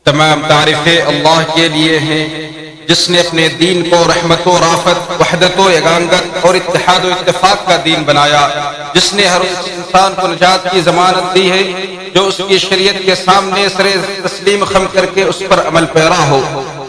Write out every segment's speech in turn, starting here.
تمام تعریفیں اللہ کے لیے ہیں جس نے اپنے دین کو رحمت و رافت، وحدت و یگانگت اور اتحاد و اتفاق کا دین بنایا، جس نے ہر انسان کو نجات کی ضمانت دی ہے جو اس کی شریعت کے سامنے سر تسلیم خم کر کے اس پر عمل پیرا ہو،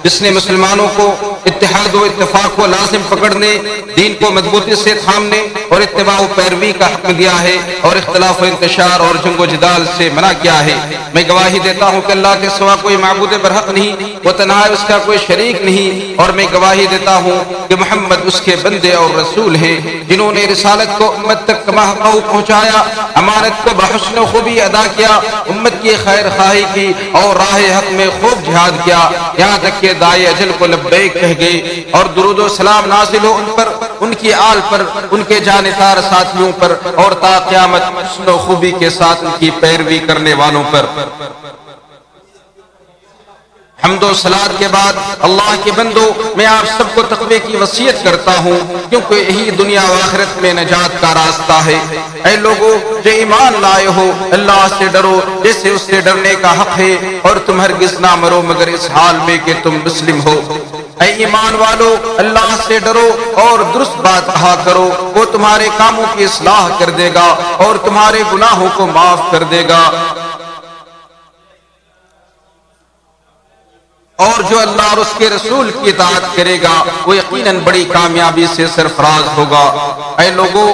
جس نے مسلمانوں کو اتحاد و اتفاق کو لازم پکڑنے، دین کو مضبوطی سے تھامنے اور اتباع و پیروی کا حق دیا ہے اور اختلاف و انتشار اور جنگ و جدال سے منع کیا ہے۔ میں گواہی دیتا ہوں کہ اللہ کے سوا کوئی معبود برحق نہیں، وہ تنہا ہے، اس کا کوئی شریک نہیں، اور میں گواہی دیتا ہوں کہ محمد اس کے بندے اور رسول ہیں جنہوں نے رسالت کو امت تک کما حقہ پہنچایا، امانت کو بحسن و خوبی ادا کیا، امت کی خیر خواہی کی اور راہ حق میں خوب جہاد کیا، یہاں تک کہ داعی اجل کو لبیک کہہ گئے، اور درود و سلام نازل ہو ان پر، ان کی آل پر، ان کے جانثار ساتھیوں پر، اور تا قیامت حسن و خوبی کے ساتھ ان کی پیروی کرنے والوں پر۔ حمد و صلات کے بعد اللہ کے بندو، میں آپ سب کو تقوی کی وصیت کرتا ہوں کیونکہ یہی دنیا و آخرت میں نجات کا راستہ ہے۔ اے لوگو جو ایمان لائے ہو، اللہ سے ڈرو جیسے اس سے ڈرنے کا حق ہے، اور تم ہرگز نہ مرو مگر اس حال میں کہ تم مسلم ہو۔ اے ایمان والو، اللہ سے ڈرو اور درست بات کہا کرو، وہ تمہارے کاموں کی اصلاح کر دے گا اور تمہارے گناہوں کو معاف کر دے گا، اور جو اللہ اور اس کے رسول کی اطاعت کرے گا وہ یقیناً بڑی کامیابی سے سرفراز ہوگا۔ اے لوگو،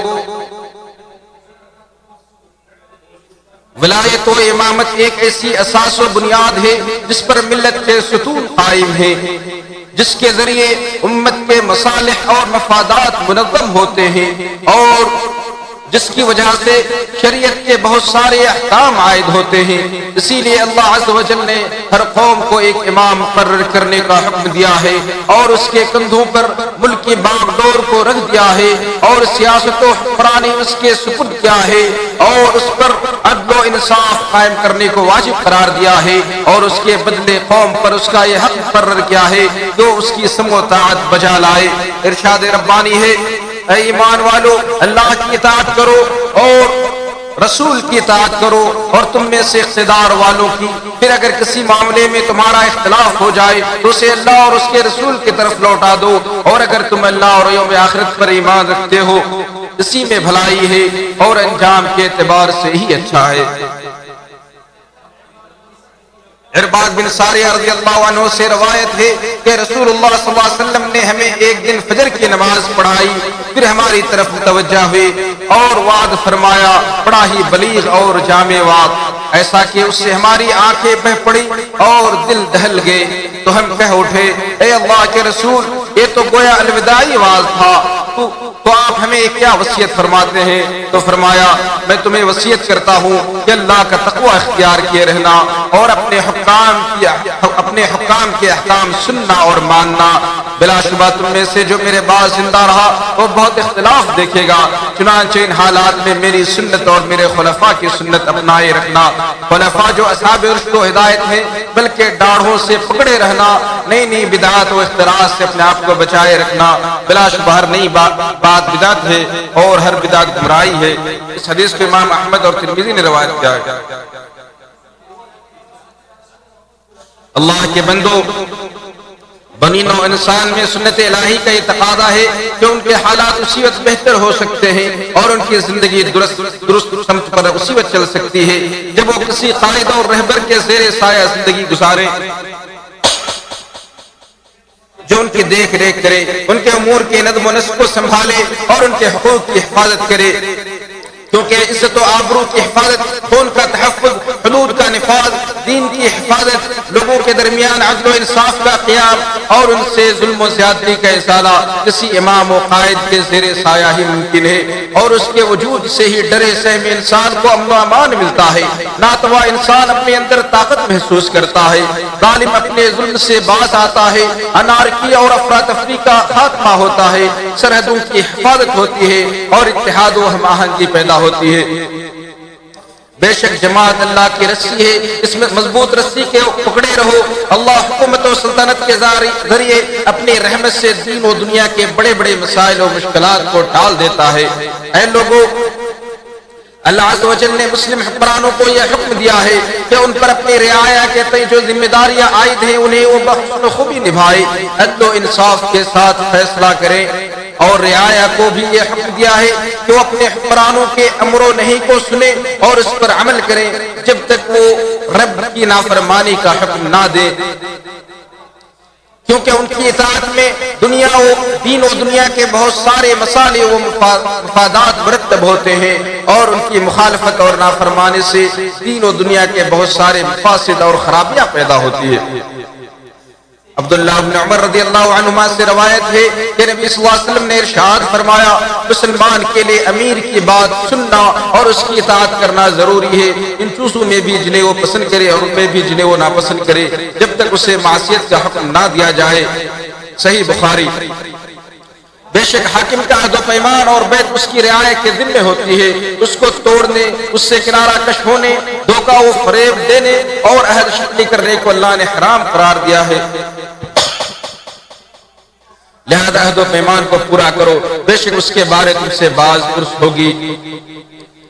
ولایت و امامت ایک ایسی اساس و بنیاد ہے جس پر ملت کے ستون قائم ہیں، جس کے ذریعے امت کے مصالح اور مفادات منظم ہوتے ہیں، اور جس کی وجہ سے شریعت کے بہت سارے احکام عائد ہوتے ہیں۔ اسی لیے اللہ عز و جل نے ہر قوم کو ایک امام مقرر کرنے کا حکم دیا ہے، اور اس کے کندھوں پر ملک کی باغ ڈور کو رکھ دیا ہے، اور سیاست و حکمرانی اس کے سپرد کیا ہے، اور اس پر عدل و انصاف قائم کرنے کو واجب قرار دیا ہے، اور اس کے بدلے قوم پر اس کا یہ حق مقرر کیا ہے جو اس کی سمع و طاعت بجا لائے۔ ارشاد ربانی ہے، اے ایمان والو، اللہ کی اطاعت کرو اور رسول کی اطاعت کرو، اور تم میں سے اقتدار والوں کی، پھر اگر کسی معاملے میں تمہارا اختلاف ہو جائے تو اسے اللہ اور اس کے رسول کی طرف لوٹا دو، اور اگر تم اللہ اور یوم آخرت پر ایمان رکھتے ہو اسی میں بھلائی ہے، اور انجام کے اعتبار سے ہی اچھا ہے۔ عرباد بن ساریہ رضی اللہ عنہ سے روایت ہے کہ رسول اللہ صلی اللہ علیہ وسلم نے ہمیں ایک دن فجر کی نماز پڑھائی، پھر ہماری طرف متوجہ ہوئے اور وعد فرمایا، بڑا ہی بلیغ اور جامع وعد، ایسا کہ اس سے ہماری آنکھیں بہہ پڑی اور دل دہل گئے، تو ہم کہہ اٹھے، اے اللہ کے رسول، یہ تو گویا الوداعی وعد تھا، تو آپ ہمیں کیا وصیت فرماتے ہیں؟ تو فرمایا، میں تمہیں وصیت کرتا ہوں کہ اللہ کا تقوی اختیار کیے رہنا اور اپنے حکام کے احکام سننا اور ماننا۔ بلا شبہ تم میں سے جو میرے بعد زندہ رہا وہ بہت اختلاف دیکھے گا، چنانچہ ان حالات میں میری سنت اور میرے خلفاء کی سنت اپنائے رکھنا۔ خلفاء جو اصحاب رشد و ہدایت ہیں، بلکہ ڈاڑھوں سے پکڑے رہنا، نئی نئی بدعات و اختراعات سے اپنے آپ کو بچائے رکھنا۔ بلا شبہ ہر نئی بات بدعت ہے اور ہر بدعت گمراہی ہے۔ اس حدیث کو امام احمد اور ترمذی نے روایت کیا ہے۔ اللہ کے بندو، بنی نوع انسان میں سنت الہی کا یہ تقاضا ہے کہ ان کے حالات اسی وقت بہتر ہو سکتے ہیں اور ان کی زندگی درست سمت پر اسی وقت چل سکتی ہے جب وہ کسی قائد اور رہبر کے زیر سایہ زندگی گزارے جو ان کی دیکھ ریکھ کرے، ان کے امور کے نظم و نسق کو سنبھالے اور ان کے حقوق کی حفاظت کرے، کیونکہ عزت و آبرو کی حفاظت، خون کا تحفظ، حدود کا نفاذ، دین کی حفاظت، لوگوں کے درمیان عدل و انصاف کا قیام اور ان سے ظلم و زیادتی کا ازالہ کسی امام و قائد کے زیر سایہ ہی ممکن ہے، اور اس کے وجود سے ہی ڈرے سہمے انسان کو امن و امان ملتا ہے، ناتوا انسان اپنے اندر طاقت محسوس کرتا ہے، ظالم اپنے ظلم سے باز آتا ہے، انارکی اور افراتفری کا خاتمہ ہوتا ہے، سرحدوں کی حفاظت ہوتی ہے اور اتحاد و ہم آہنگی پیدا ہوتی ہے۔ بے شک جماعت اللہ کی رسی ہے، اس میں مضبوط رسی کے پکڑے رہو۔ اللہ حکومت و سلطنت کے ذریعے اپنی رحمت سے دین و دنیا کے بڑے بڑے مسائل و مشکلات کو ٹال دیتا ہے۔ اے لوگو، اللہ عز و جل نے مسلم حکمرانوں کو یہ حکم دیا ہے کہ ان پر اپنی رعایا کے تئیں جو ذمہ داریاں عائد ہیں انہیں وہ بحسن خوبی نبھائے، عدل و انصاف کے ساتھ فیصلہ کریں۔ اور رعایا کو بھی یہ حکم دیا ہے کہ وہ اپنے حکمرانوں کے امر و نہی کو سنیں اور اس پر عمل کریں جب تک وہ رب کی نافرمانی کا حکم نہ دے، کیونکہ ان کی اطاعت میں دنیا و دین و دنیا کے بہت سارے مصالح و مفادات مرتب ہوتے ہیں، اور ان کی مخالفت اور نافرمانی سے دین و دنیا کے بہت سارے مفاسد اور خرابیاں پیدا ہوتی ہیں۔ عبداللہ بن عمر رضی اللہ عنہما سے روایت ہے کہ نبی صلی اللہ علیہ وسلم نے ارشاد فرمایا، مسلمان کے لیے امیر کی بات سننا اور اس کی اطاعت کرنا ضروری ہے، ان چیزوں میں بھی جنہیں وہ پسند کرے اور ان میں بھی جنہیں وہ ناپسند کرے، جب تک اسے معصیت کا حکم نہ دیا جائے۔ صحیح بخاری۔ بے شک حاکم کا عہد و پیمان اور بیعت اس کی رعایت کے ذمہ ہوتی ہے، اس کو توڑنے، اس سے کنارہ کش ہونے، دھوکہ و فریب دینے اور عہد شکنی کرنے کو اللہ نے حرام قرار دیا ہے۔ لہذا عہد و پیمان کو پورا کرو، بے شک اس کے بارے تم سے باز پرس ہوگی۔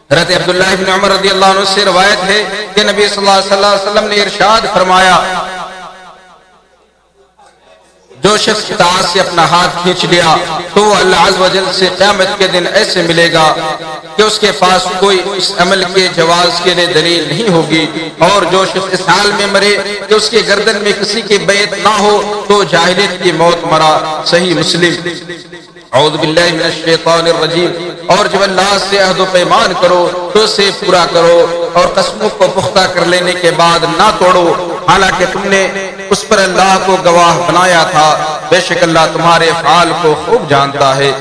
حضرت عبداللہ بن عمر رضی اللہ عنہ سے روایت ہے کہ نبی صلی اللہ علیہ وسلم نے ارشاد فرمایا، جو شخص اطاعت سے اپنا ہاتھ کھینچ لیا تو وہ اللہ عز و جل سے قیامت کے دن ایسے ملے گا کہ اس کے پاس کوئی اس عمل کے جواز کے لیے دلیل نہیں ہوگی، اور جو شخص اس حال میں مرے کہ اس کے گردن میں کسی کی بیعت نہ ہو تو جاہلیت کی موت مرا۔ صحیح مسلم۔ اعوذ باللہ من الشیطان الرجیم۔ اور جب اللہ سے عہد و پیمان کرو تو اسے پورا کرو، اور قسموں کو پختہ کر لینے کے بعد نہ توڑو، حالانکہ تم نے اس پر اللہ کو گواہ بنایا تھا، بے شک اللہ تمہارے افعال کو خوب جانتا ہے۔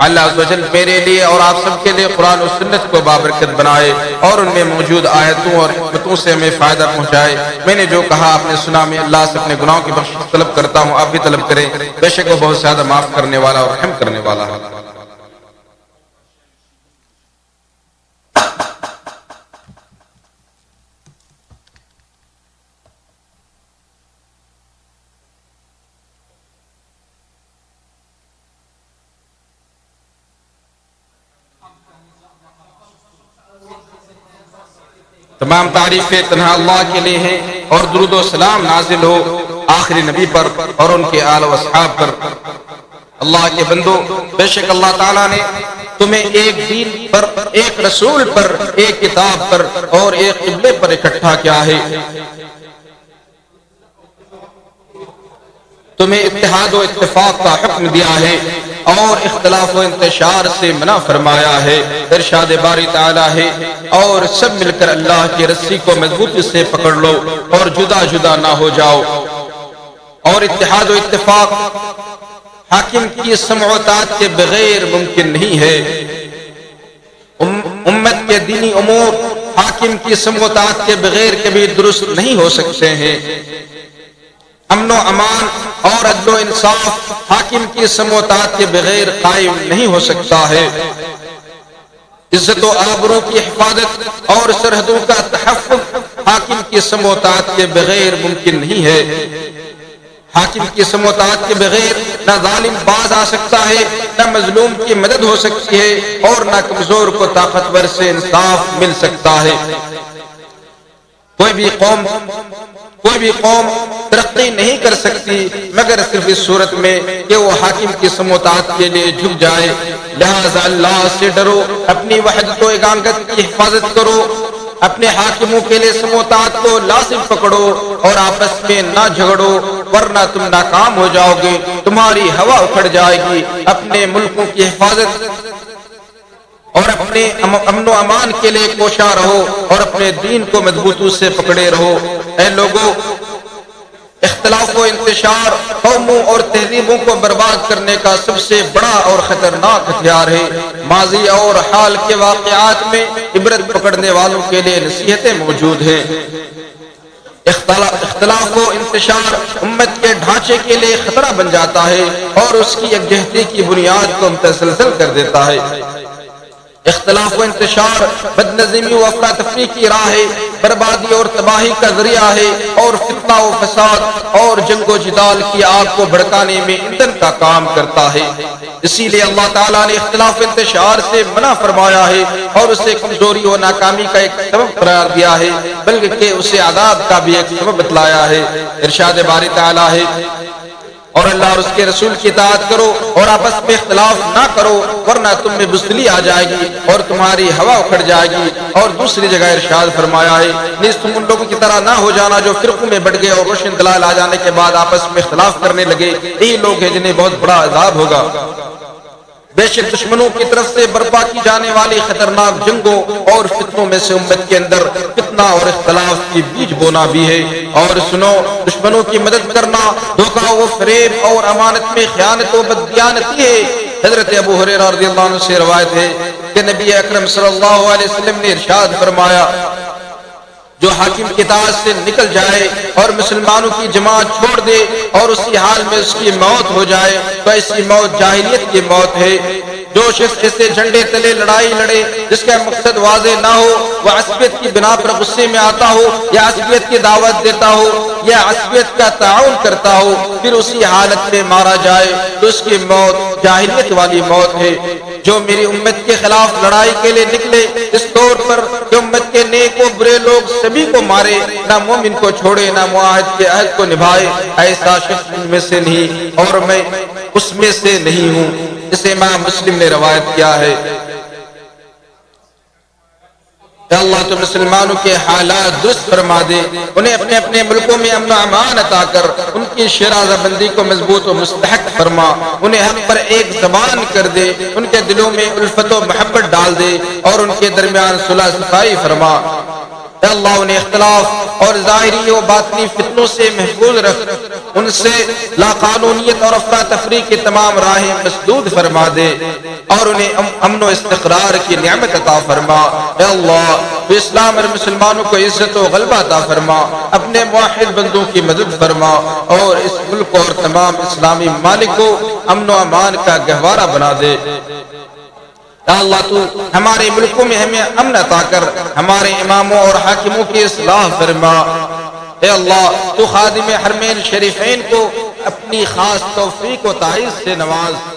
اللہ عز و جل میرے لیے اور آپ سب کے لیے قرآن و سنت کو بابرکت بنائے اور ان میں موجود آیتوں اور حکمتوں سے ہمیں فائدہ پہنچائے۔ میں نے جو کہا آپ نے سنا، میں اللہ سے اپنے گناہوں کی بخشش طلب کرتا ہوں، آپ بھی طلب کریں، بے شک وہ بہت زیادہ معاف کرنے والا اور رحم کرنے والا ہے۔ تمام تعریفیں تنہا اللہ کے لیے ہیں، اور درود و سلام نازل ہو آخری نبی پر اور ان کے آل و اصحاب پر۔ اللہ کے بندو، بے شک اللہ تعالیٰ نے تمہیں ایک دین پر، ایک رسول پر، ایک کتاب پر اور ایک قبلے پر اکٹھا کیا ہے۔ تمہیں اتحاد و اتفاق کا حکم دیا ہے اور اختلاف و انتشار سے منع فرمایا ہے۔ ارشاد باری تعالیٰ ہے، اور سب مل کر اللہ کی رسی کو مضبوطی سے پکڑ لو اور جدا جدا نہ ہو جاؤ۔ اور اتحاد و اتفاق حاکم کی سمع و اطاعت کے بغیر ممکن نہیں ہے۔ امت کے دینی امور حاکم کی سمع و اطاعت کے بغیر کبھی درست نہیں ہو سکتے ہیں۔ امن و امان اور عدل و انصاف حاکم کی سمع و اطاعت کے بغیر قائم نہیں ہو سکتا ہے۔ عزت و آبرو کی حفاظت اور سرحدوں کا تحفظ حاکم کی سمع و اطاعت کے بغیر ممکن نہیں ہے۔ حاکم کی سمع و اطاعت کے بغیر نہ ظالم باز آ سکتا ہے، نہ مظلوم کی مدد ہو سکتی ہے، اور نہ کمزور کو طاقتور سے انصاف مل سکتا ہے۔ کوئی بھی قوم ترقی نہیں کر سکتی مگر صرف اس صورت میں کہ وہ حاکم کی سمع و اطاعت کے لیے جھک جائے۔ لہذا اللہ سے ڈرو، اپنی وحدت و یگانگت کی حفاظت کرو، اپنے حاکموں کے لیے سمع و اطاعت کو لازم پکڑو اور آپس میں نہ جھگڑو، ورنہ تم ناکام ہو جاؤ گے، تمہاری ہوا اکھڑ جائے گی۔ اپنے ملکوں کی حفاظت اور اپنے امن و امان کے لیے کوشاں رہو اور اپنے دین کو مضبوطی سے پکڑے رہو۔ اے لوگوں، اختلاف و انتشار قوموں اور تہذیبوں کو برباد کرنے کا سب سے بڑا اور خطرناک ہتھیار ہے۔ ماضی اور حال کے واقعات میں عبرت پکڑنے والوں کے لیے نصیحتیں موجود ہیں۔ اختلاف و انتشار امت کے ڈھانچے کے لیے خطرہ بن جاتا ہے اور اس کی یکجہتی کی بنیاد کو متزلزل کر دیتا ہے۔ اختلاف و انتشار بدنظمی و افراتفری کی راہ ہے، بربادی اور تباہی کا ذریعہ ہے، اور فتنہ و فساد اور جنگ و جدال کی آگ کو بھڑکانے میں ایندھن کا کام کرتا ہے۔ اسی لیے اللہ تعالیٰ نے اختلاف انتشار سے منع فرمایا ہے اور اسے کمزوری و ناکامی کا ایک سبب قرار دیا ہے، بلکہ اسے عذاب کا بھی ایک سبب بتلایا ہے۔ ارشاد باری تعالیٰ ہے اور اللہ اور اس کے رسول کی اطاعت کرو اور آپس میں اختلاف نہ کرو ورنہ تم میں بزدلی آ جائے گی اور تمہاری ہوا اکھڑ جائے گی۔ اور دوسری جگہ ارشاد فرمایا ہے نیز تم ان لوگوں کی طرح نہ ہو جانا جو فرقوں میں بٹ گئے اور روشن دلائل آ جانے کے بعد آپس میں اختلاف کرنے لگے، یہ لوگ ہیں جنہیں بہت بڑا عذاب ہوگا۔ بے شک دشمنوں کی طرف سے برپا کی جانے والی خطرناک جنگوں اور فتنوں میں سے امت کے اندر فتنہ اور اختلاف کی بیج بونا بھی ہے۔ اور سنو، دشمنوں کی مدد کرنا دھوکہ و فریب اور امانت میں خیانت و بددیانتی ہے۔ حضرت ابو ہریرہ رضی اللہ عنہ سے روایت ہے کہ نبی اکرم صلی اللہ علیہ وسلم نے ارشاد فرمایا جو حاکم کی اطاعت سے نکل جائے اور مسلمانوں کی جماعت چھوڑ دے اور اسی حال میں اس کی موت ہو جائے تو ایسی موت جاہلیت کی موت ہے۔ جو شخص ایسے جھنڈے تلے لڑائی لڑے جس کا مقصد واضح نہ ہو، وہ عصبیت کی بنا پر غصے میں آتا ہو یا عصبیت کی دعوت دیتا ہو یا عصبیت کا تعاون کرتا ہو، پھر اسی حالت میں مارا جائے تو اس کی موت جاہلیت والی موت ہے۔ جو میری امت کے خلاف لڑائی کے لیے نکلے اس طور پر کہ امت کے نیک و برے لوگ سبھی کو مارے، نہ مومن کو چھوڑے نہ معاہد کے عہد کو نبھائے، ایسا شخص ان میں سے نہیں اور میں اس میں سے نہیں ہوں۔ اسے امام مسلم نے روایت کیا ہے۔ کہ اللہ تو مسلمانوں کے حالات درست فرما دے، انہیں اپنے اپنے ملکوں میں امن و امان عطا کر ان کی شیرازہ بندی کو مضبوط و مستحق فرما، انہیں حق پر ایک زبان کر دے، ان کے دلوں میں الفت و محبت ڈال دے اور ان کے درمیان صلح صفائی فرما۔ اے اللہ انہیں اختلاف اور ظاہری و باطنی فتنوں سے محفوظ رکھ، ان سے لا قانونیت اور افراتفری کی تمام راہیں مسدود فرما دے اور انہیں امن و استقرار کی نعمت عطا فرما۔ اے اللہ تو اسلام اور مسلمانوں کو عزت و غلبہ عطا فرما، اپنے موحد بندوں کی مدد فرما اور اس ملک اور تمام اسلامی ممالک کو امن و امان کا گہوارہ بنا دے۔ اے اللہ تو ہمارے ملکوں میں ہمیں امن عطا کر، ہمارے اماموں اور حاکموں کی اصلاح فرما۔ اے اللہ تو خادم حرمین شریفین کو اپنی خاص توفیق و تعیز سے نواز۔